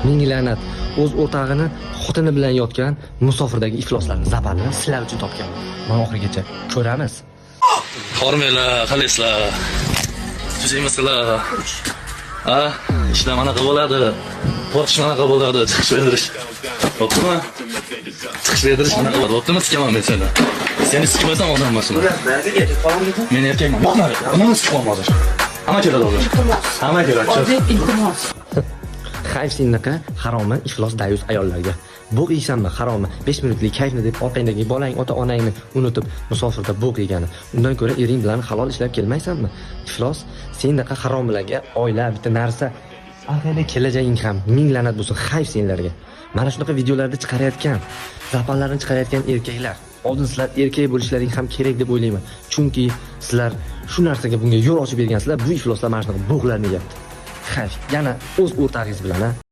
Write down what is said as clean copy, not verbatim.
Ming la'nat. O'z o'rtog'ini xotini bilan yotgan musofirdagi ifloslarni zabalni sizlar uchun topganman. Mana oxirigacha ko'ramiz. Hormanglar, qalaysizlar? Tuzaymasizlar? Ishlar manaqa bo'ladi. Portish manaqa bo'ladi, chiqish berdirish. Bo'ptimi? Chiqish berdirish manaqa bo'ladi. Bo'ptimi? Sikaman men seni. Seni sikmasam odam emasman. Men erkakman. Boqma, nima sikam hozir? Hamma keladi hozir. Hamma keladi. Xayf senaqa haromi iflos dayus ayollarga. Bo'q yeysanmi, haromi? 5 minutlik kayfni deb orqangdagi bolang, ota-onangni unutib musofirda bo'q yegani. Undan ko'ra ering bilan halol ishlab kelmaysanmi? Iflos, senaqa haromlarga oila bitta narsa. Ahli kelajaging ham ming la'nat bo'lsin, xayf senlarga. Mana shunaqa videolarda chiqarayotgan, zapanlarni chiqarayotgan erkaklar. Oldin sizlar erkak bo'lishlaring ham kerak deb o'ylayman. Chunki sizlar shu narsaga bunga yo'l ochib bergansizlar, bu ifloslar mana shunaqa bo'qlarni yeyapti. Xayf, yana o'z o'rtog'ingiz bilan